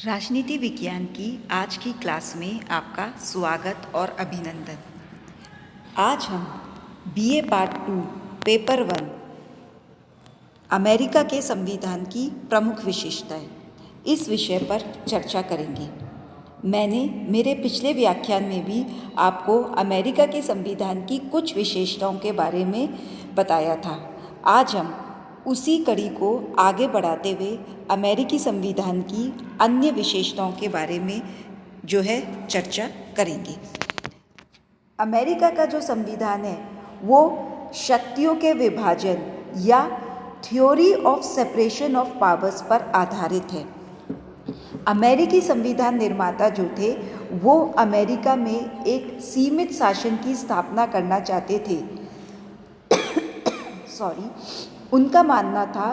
राजनीति विज्ञान की आज की क्लास में आपका स्वागत और अभिनंदन। आज हम बीए पार्ट 2 पेपर 1 अमेरिका के संविधान की प्रमुख विशेषताएं इस विषय पर चर्चा करेंगे। मैंने मेरे पिछले व्याख्यान में भी आपको अमेरिका के संविधान की कुछ विशेषताओं के बारे में बताया था। आज हम उसी कड़ी को आगे बढ़ाते हुए अमेरिकी संविधान की अन्य विशेषताओं के बारे में जो है चर्चा करेंगे। अमेरिका का जो संविधान है वो शक्तियों के विभाजन या theory of separation of powers पर आधारित है। अमेरिकी संविधान निर्माता जो थे वो अमेरिका में एक सीमित शासन की स्थापना करना चाहते थे। उनका मानना था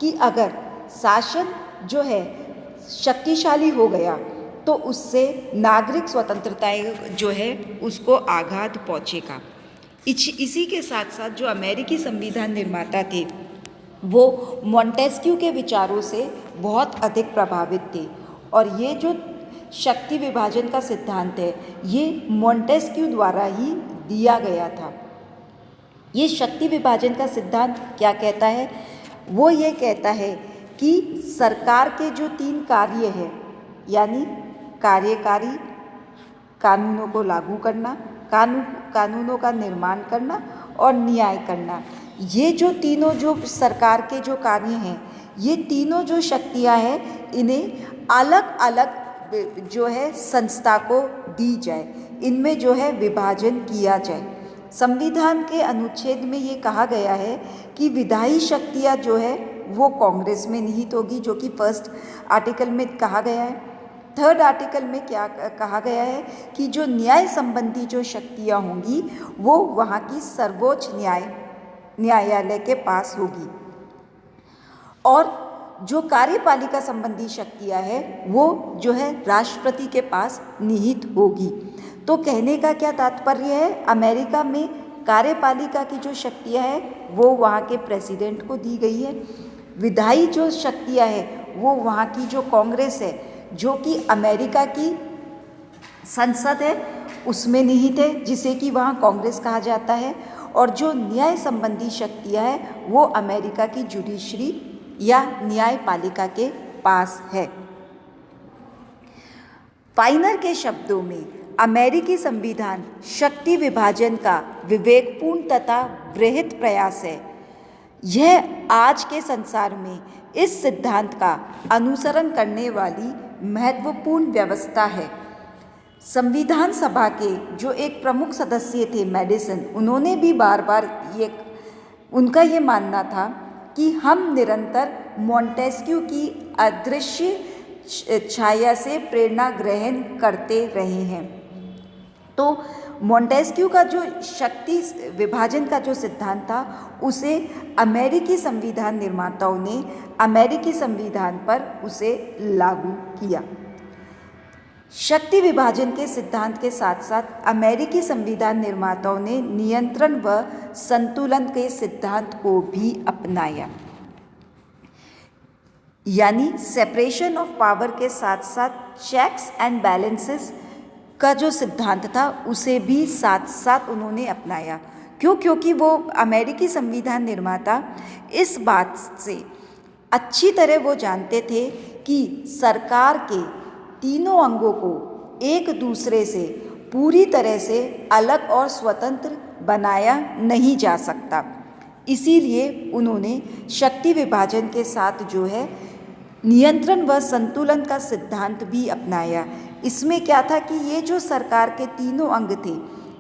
कि अगर शासन जो है शक्तिशाली हो गया तो उससे नागरिक स्वतंत्रताएं जो है उसको आघात पहुंचेगा। इसी के साथ साथ जो अमेरिकी संविधान निर्माता थे वो मॉन्टेस्क्यू के विचारों से बहुत अधिक प्रभावित थे और ये जो शक्ति विभाजन का सिद्धांत है ये मॉन्टेस्क्यू द्वारा ही दिया गया था। ये शक्ति विभाजन का सिद्धांत क्या कहता है? वो ये कहता है कि सरकार के जो 3 कार्य हैं यानी कार्यकारी, कानूनों को लागू करना, कानूनों का निर्माण करना और न्याय करना, ये जो तीनों जो सरकार के जो कार्य हैं ये तीनों जो शक्तियां हैं इन्हें अलग अलग जो है संस्था को दी जाए, इनमें जो है विभाजन किया जाए। संविधान के अनुच्छेद में ये कहा गया है कि विधायी शक्तियाँ जो है वो कांग्रेस में निहित होगी, जो कि फर्स्ट आर्टिकल में कहा गया है। थर्ड आर्टिकल में क्या कहा गया है कि जो न्याय संबंधी जो शक्तियाँ होंगी वो वहाँ की सर्वोच्च न्यायालय के पास होगी और जो कार्यपालिका संबंधी शक्तियाँ हैं वो जो है राष्ट्रपति के पास निहित होगी। तो कहने का क्या तात्पर्य है? अमेरिका में कार्यपालिका की जो शक्तियाँ हैं वो वहाँ के प्रेसिडेंट को दी गई है। विधायी जो शक्तियाँ हैं वो वहाँ की जो कांग्रेस है जो कि अमेरिका की संसद है उसमें निहित है, जिसे कि वहाँ कांग्रेस कहा जाता है। और जो न्याय संबंधी शक्तियाँ हैं वो अमेरिका की जुडिशरी या न्यायपालिका के पास है। फाइनर के शब्दों में अमेरिकी संविधान शक्ति विभाजन का विवेकपूर्ण तथा वृहद प्रयास है। यह आज के संसार में इस सिद्धांत का अनुसरण करने वाली महत्वपूर्ण व्यवस्था है। संविधान सभा के जो एक प्रमुख सदस्य थे मैडिसन, उन्होंने भी बार बार उनका ये मानना था कि हम निरंतर मॉन्टेस्क्यू की अदृश्य छाया से प्रेरणा ग्रहण करते रहे हैं। तो मॉन्टेस्क्यू का जो शक्ति विभाजन का जो सिद्धांत था उसे अमेरिकी संविधान निर्माताओं ने अमेरिकी संविधान पर उसे लागू किया। शक्ति विभाजन के सिद्धांत के साथ साथ अमेरिकी संविधान निर्माताओं ने नियंत्रण व संतुलन के सिद्धांत को भी अपनाया, यानी सेपरेशन ऑफ पावर के साथ साथ चेक्स एंड बैलेंसेस का जो सिद्धांत था उसे भी साथ साथ उन्होंने अपनाया। क्योंकि वो अमेरिकी संविधान निर्माता इस बात से अच्छी तरह वो जानते थे कि सरकार के तीनों अंगों को एक दूसरे से पूरी तरह से अलग और स्वतंत्र बनाया नहीं जा सकता। इसीलिए उन्होंने शक्ति विभाजन के साथ जो है नियंत्रण व संतुलन का सिद्धांत भी अपनाया। इसमें क्या था कि ये जो सरकार के तीनों अंग थे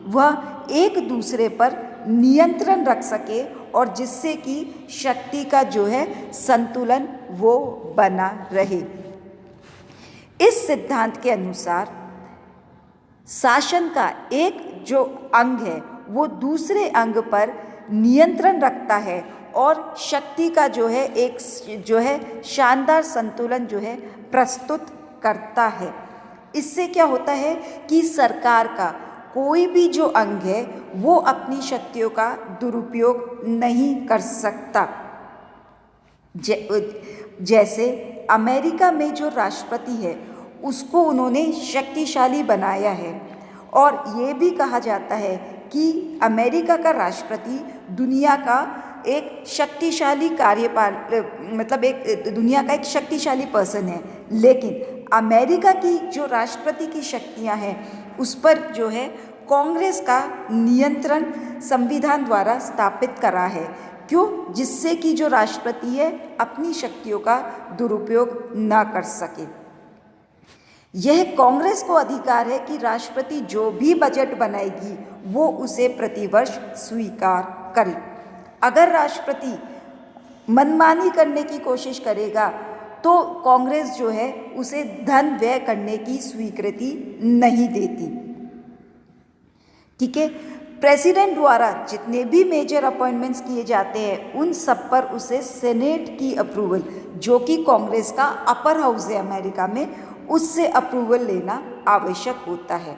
वह एक दूसरे पर नियंत्रण रख सके और जिससे कि शक्ति का जो है संतुलन वो बना रहे। इस सिद्धांत के अनुसार शासन का एक जो अंग है वो दूसरे अंग पर नियंत्रण रखता है और शक्ति का जो है एक जो है शानदार संतुलन जो है प्रस्तुत करता है। इससे क्या होता है कि सरकार का कोई भी जो अंग है वो अपनी शक्तियों का दुरुपयोग नहीं कर सकता। जैसे अमेरिका में जो राष्ट्रपति है उसको उन्होंने शक्तिशाली बनाया है। और ये भी कहा जाता है कि अमेरिका का राष्ट्रपति दुनिया का एक शक्तिशाली मतलब एक दुनिया का एक शक्तिशाली पर्सन है, लेकिन अमेरिका की जो राष्ट्रपति की शक्तियां हैं उस पर जो है कांग्रेस का नियंत्रण संविधान द्वारा स्थापित करा है। क्यों? जिससे कि जो राष्ट्रपति है अपनी शक्तियों का दुरुपयोग न कर सके। यह कांग्रेस को अधिकार है कि राष्ट्रपति जो भी बजट बनाएगी वो उसे प्रतिवर्ष स्वीकार करे। अगर राष्ट्रपति मनमानी करने की कोशिश करेगा तो कांग्रेस जो है उसे धन व्यय करने की स्वीकृति नहीं देती। ठीक है। प्रेसिडेंट द्वारा जितने भी मेजर अपॉइंटमेंट्स किए जाते हैं उन सब पर उसे सेनेट की अप्रूवल, जो कि कांग्रेस का अपर हाउस है अमेरिका में, उससे अप्रूवल लेना आवश्यक होता है।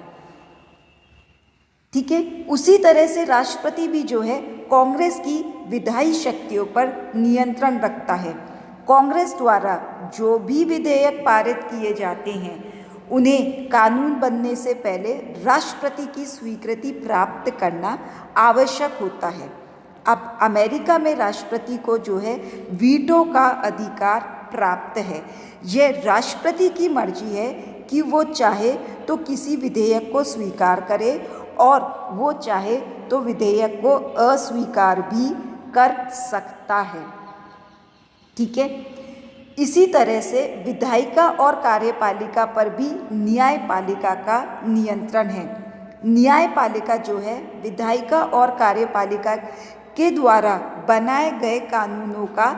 ठीक है। उसी तरह से राष्ट्रपति भी जो है कांग्रेस की विधायी शक्तियों पर नियंत्रण रखता है। कांग्रेस द्वारा जो भी विधेयक पारित किए जाते हैं उन्हें कानून बनने से पहले राष्ट्रपति की स्वीकृति प्राप्त करना आवश्यक होता है। अब अमेरिका में राष्ट्रपति को जो है वीटो का अधिकार प्राप्त है। यह राष्ट्रपति की मर्जी है कि वो चाहे तो किसी विधेयक को स्वीकार करे और वो चाहे तो विधेयक को अस्वीकार भी कर सकता है। ठीक है। इसी तरह से विधायिका और कार्यपालिका पर भी न्यायपालिका का नियंत्रण है। न्यायपालिका जो है विधायिका और कार्यपालिका के द्वारा बनाए गए कानूनों का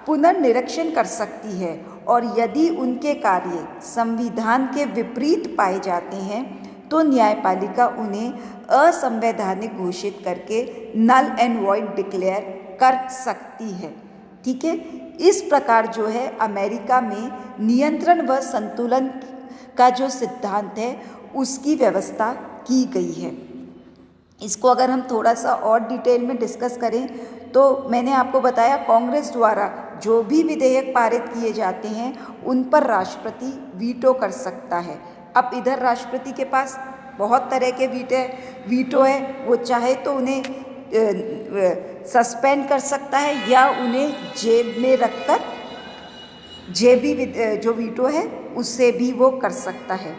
पुनर्निरीक्षण कर सकती है और यदि उनके कार्य संविधान के विपरीत पाए जाते हैं तो न्यायपालिका उन्हें असंवैधानिक घोषित करके नल एंड वॉइड डिक्लेयर कर सकती है। ठीक है। इस प्रकार जो है अमेरिका में नियंत्रण व संतुलन का जो सिद्धांत है उसकी व्यवस्था की गई है। इसको अगर हम थोड़ा सा और डिटेल में डिस्कस करें तो मैंने आपको बताया कांग्रेस द्वारा जो भी विधेयक पारित किए जाते हैं उन पर राष्ट्रपति वीटो कर सकता है। अब इधर राष्ट्रपति के पास बहुत तरह के वीटो है, वो चाहे तो उन्हें सस्पेंड कर सकता है या उन्हें जेब में रखकर जो वीटो है उससे भी वो कर सकता है।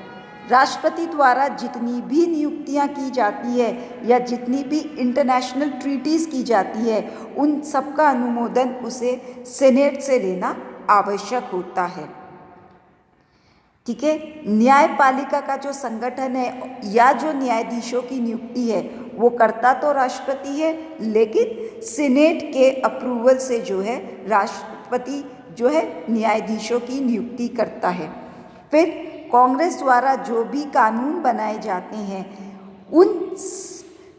राष्ट्रपति द्वारा जितनी भी नियुक्तियां की जाती है या जितनी भी इंटरनेशनल ट्रीटीज़ की जाती है उन सब का अनुमोदन उसे सेनेट से लेना आवश्यक होता है। ठीक है। न्यायपालिका का जो संगठन है या जो न्यायाधीशों की नियुक्ति है वो करता तो राष्ट्रपति है, लेकिन सीनेट के अप्रूवल से जो है राष्ट्रपति जो है न्यायाधीशों की नियुक्ति करता है। फिर कांग्रेस द्वारा जो भी कानून बनाए जाते हैं उन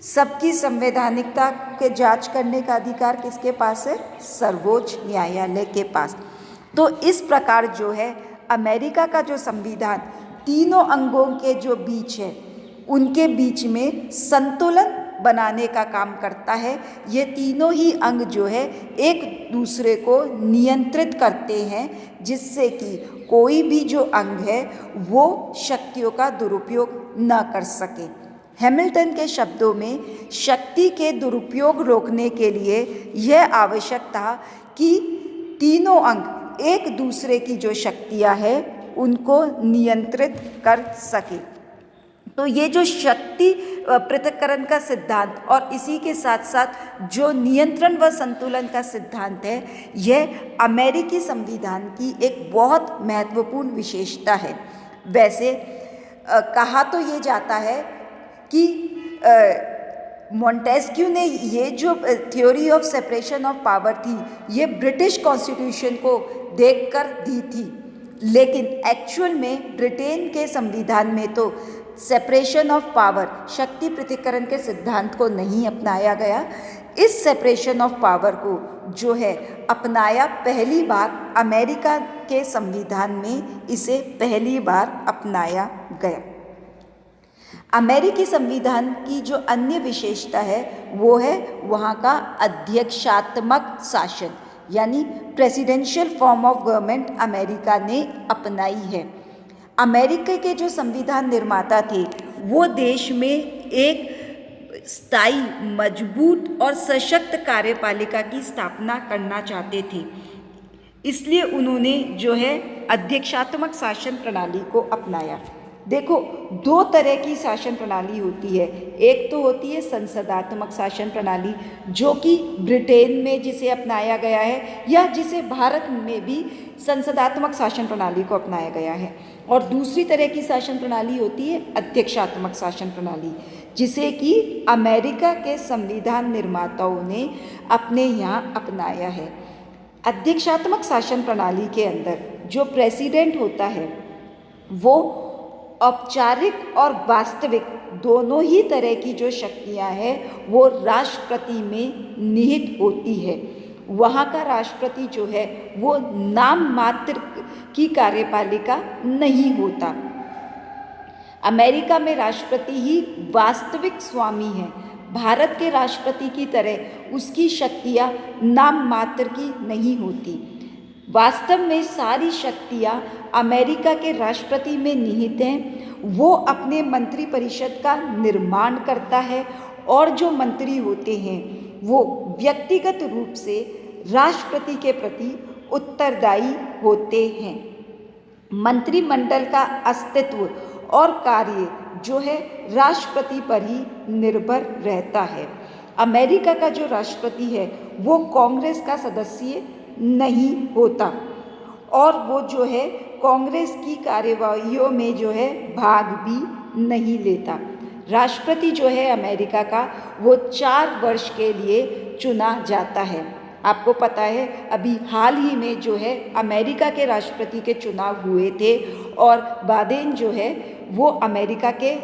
सबकी संवैधानिकता के जांच करने का अधिकार किसके पास है? सर्वोच्च न्यायालय के पास। तो इस प्रकार जो है अमेरिका का जो संविधान तीनों अंगों के जो बीच है उनके बीच में संतुलन बनाने का काम करता है। ये तीनों ही अंग जो है एक दूसरे को नियंत्रित करते हैं जिससे कि कोई भी जो अंग है वो शक्तियों का दुरुपयोग न कर सके। हैमिल्टन के शब्दों में शक्ति के दुरुपयोग रोकने के लिए यह आवश्यक था कि तीनों अंग एक दूसरे की जो शक्तियां हैं उनको नियंत्रित कर सके। तो ये जो शक्ति पृथक्करण का सिद्धांत और इसी के साथ साथ जो नियंत्रण व संतुलन का सिद्धांत है यह अमेरिकी संविधान की एक बहुत महत्वपूर्ण विशेषता है। वैसे कहा तो ये जाता है कि मॉन्टेस्क्यू ने ये जो theory of separation of power थी ये ब्रिटिश कॉन्स्टिट्यूशन को देखकर दी थी, लेकिन एक्चुअल में ब्रिटेन के संविधान में तो सेपरेशन ऑफ पावर शक्ति पृथक्करण के सिद्धांत को नहीं अपनाया गया। इस सेपरेशन ऑफ पावर को जो है अपनाया पहली बार अमेरिका के संविधान में, इसे पहली बार अपनाया गया। अमेरिकी संविधान की जो अन्य विशेषता है वो है वहाँ का अध्यक्षात्मक शासन, यानी presidential form of government America ने अपनाई है। अमेरिका के जो संविधान निर्माता थे वो देश में एक स्थायी, मजबूत और सशक्त कार्यपालिका की स्थापना करना चाहते थे। इसलिए उन्होंने जो है अध्यक्षात्मक शासन प्रणाली को अपनाया। देखो, दो तरह की शासन प्रणाली होती है। एक तो होती है संसदात्मक शासन प्रणाली, जो कि ब्रिटेन में जिसे अपनाया गया है, या जिसे भारत में भी संसदात्मक शासन प्रणाली को अपनाया गया है। और दूसरी तरह की शासन प्रणाली होती है अध्यक्षात्मक शासन प्रणाली, जिसे कि अमेरिका के संविधान निर्माताओं ने अपने यहाँ अपनाया है। अध्यक्षात्मक शासन प्रणाली के अंदर जो प्रेसिडेंट होता है वो औपचारिक और वास्तविक दोनों ही तरह की जो शक्तियां हैं वो राष्ट्रपति में निहित होती है। वहाँ का राष्ट्रपति जो है वो नाम मात्र की कार्यपालिका नहीं होता। अमेरिका में राष्ट्रपति ही वास्तविक स्वामी है। भारत के राष्ट्रपति की तरह उसकी शक्तियाँ नाम मात्र की नहीं होती। वास्तव में सारी शक्तियाँ अमेरिका के राष्ट्रपति में निहित हैं। वो अपने मंत्रिपरिषद का निर्माण करता है और जो मंत्री होते हैं वो व्यक्तिगत रूप से राष्ट्रपति के प्रति उत्तरदायी होते हैं। मंत्रिमंडल का अस्तित्व और कार्य जो है राष्ट्रपति पर ही निर्भर रहता है। अमेरिका का जो राष्ट्रपति है वो कांग्रेस का सदस्य नहीं होता और वो जो है कांग्रेस की कार्यवाहियों में जो है भाग भी नहीं लेता। राष्ट्रपति जो है अमेरिका का वो 4 वर्ष के लिए चुना जाता है। आपको पता है अभी हाल ही में जो है अमेरिका के राष्ट्रपति के चुनाव हुए थे और बाइडेन जो है वो अमेरिका के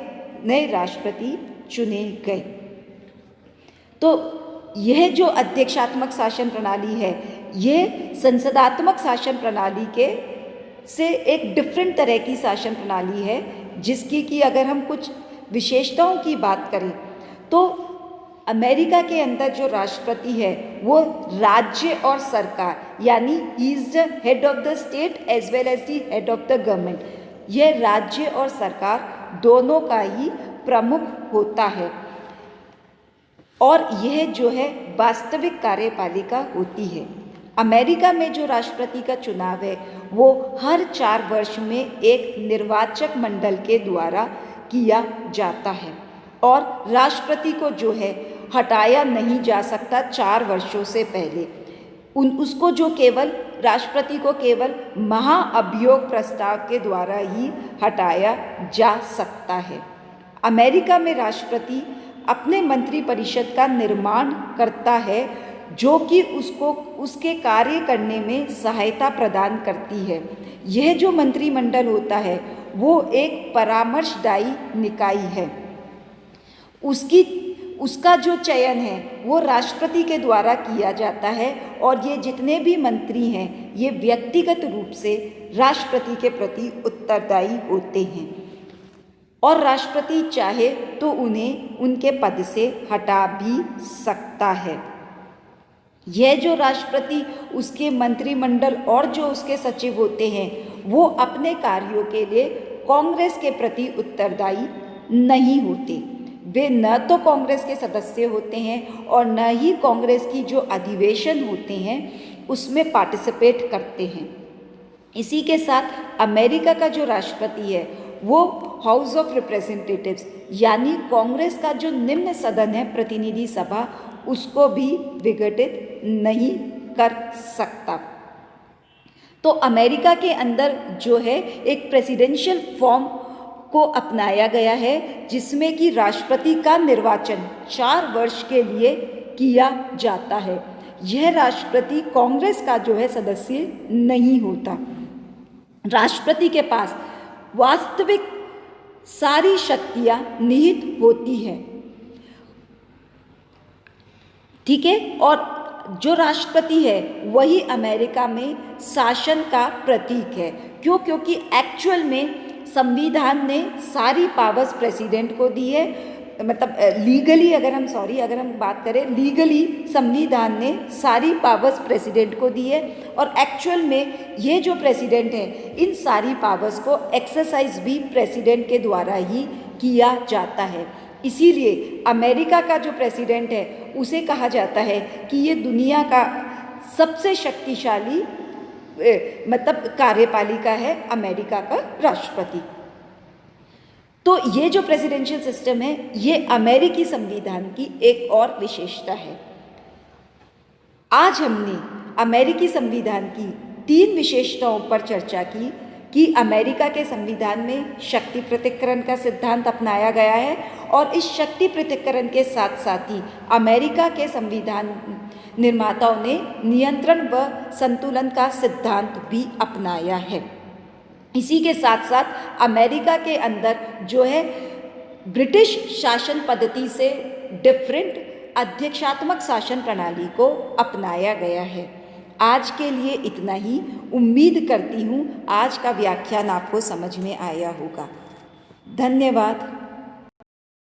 नए राष्ट्रपति चुने गए। तो यह जो अध्यक्षात्मक शासन प्रणाली है ये संसदात्मक शासन प्रणाली के से एक डिफरेंट तरह की शासन प्रणाली है, जिसकी कि अगर हम कुछ विशेषताओं की बात करें तो अमेरिका के अंदर जो राष्ट्रपति है वो राज्य और सरकार यानी he is the head of the state as well as the head of the government, यह राज्य और सरकार दोनों का ही प्रमुख होता है और यह जो है वास्तविक कार्यपालिका होती है। अमेरिका में जो राष्ट्रपति का चुनाव है वो हर 4 वर्ष में एक निर्वाचक मंडल के द्वारा किया जाता है और राष्ट्रपति को जो है हटाया नहीं जा सकता 4 वर्षों से पहले। उसको जो केवल राष्ट्रपति को केवल महाअभियोग प्रस्ताव के द्वारा ही हटाया जा सकता है। अमेरिका में राष्ट्रपति अपने मंत्रिपरिषद का निर्माण करता है जो कि उसको उसके कार्य करने में सहायता प्रदान करती है। यह जो मंत्रिमंडल होता है वो एक परामर्शदायी निकाय है। उसका जो चयन है वो राष्ट्रपति के द्वारा किया जाता है और ये जितने भी मंत्री हैं ये व्यक्तिगत रूप से राष्ट्रपति के प्रति उत्तरदायी होते हैं और राष्ट्रपति चाहे तो उन्हें उनके पद से हटा भी सकता है। यह जो राष्ट्रपति, उसके मंत्रिमंडल और जो उसके सचिव होते हैं वो अपने कार्यों के लिए कांग्रेस के प्रति उत्तरदायी नहीं होते। वे न तो कांग्रेस के सदस्य होते हैं और न ही कांग्रेस की जो अधिवेशन होते हैं उसमें पार्टिसिपेट करते हैं। इसी के साथ अमेरिका का जो राष्ट्रपति है वो हाउस ऑफ रिप्रेजेंटेटिव्स यानी कांग्रेस का जो निम्न सदन है प्रतिनिधि सभा, उसको भी विघटित नहीं कर सकता। तो अमेरिका के अंदर जो है एक प्रेसिडेंशियल फॉर्म को अपनाया गया है जिसमें कि राष्ट्रपति का निर्वाचन 4 वर्ष के लिए किया जाता है। यह राष्ट्रपति कांग्रेस का जो है सदस्य नहीं होता। राष्ट्रपति के पास वास्तविक सारी शक्तियां निहित होती है, ठीक है। और जो राष्ट्रपति है वही अमेरिका में शासन का प्रतीक है। क्यों? क्योंकि एक्चुअल में संविधान ने सारी पावर्स प्रेसिडेंट को दी है। मतलब लीगली अगर हम बात करें, लीगली संविधान ने सारी पावर्स प्रेसिडेंट को दी है, और एक्चुअल में ये जो प्रेसिडेंट है इन सारी पावर्स को एक्सरसाइज भी प्रेसिडेंट के द्वारा ही किया जाता है। इसीलिए अमेरिका का जो प्रेसिडेंट है उसे कहा जाता है कि ये दुनिया का सबसे शक्तिशाली मतलब कार्यपालिका है, अमेरिका का राष्ट्रपति। तो ये जो प्रेसिडेंशियल सिस्टम है ये अमेरिकी संविधान की एक और विशेषता है। आज हमने अमेरिकी संविधान की 3 विशेषताओं पर चर्चा की कि अमेरिका के संविधान में शक्ति पृथक्करण का सिद्धांत अपनाया गया है, और इस शक्ति पृथक्करण के साथ साथ ही अमेरिका के संविधान निर्माताओं ने नियंत्रण व संतुलन का सिद्धांत भी अपनाया है। इसी के साथ साथ अमेरिका के अंदर जो है ब्रिटिश शासन पद्धति से डिफरेंट अध्यक्षात्मक शासन प्रणाली को अपनाया गया है। आज के लिए इतना ही। उम्मीद करती हूँ आज का व्याख्यान आपको समझ में आया होगा। धन्यवाद।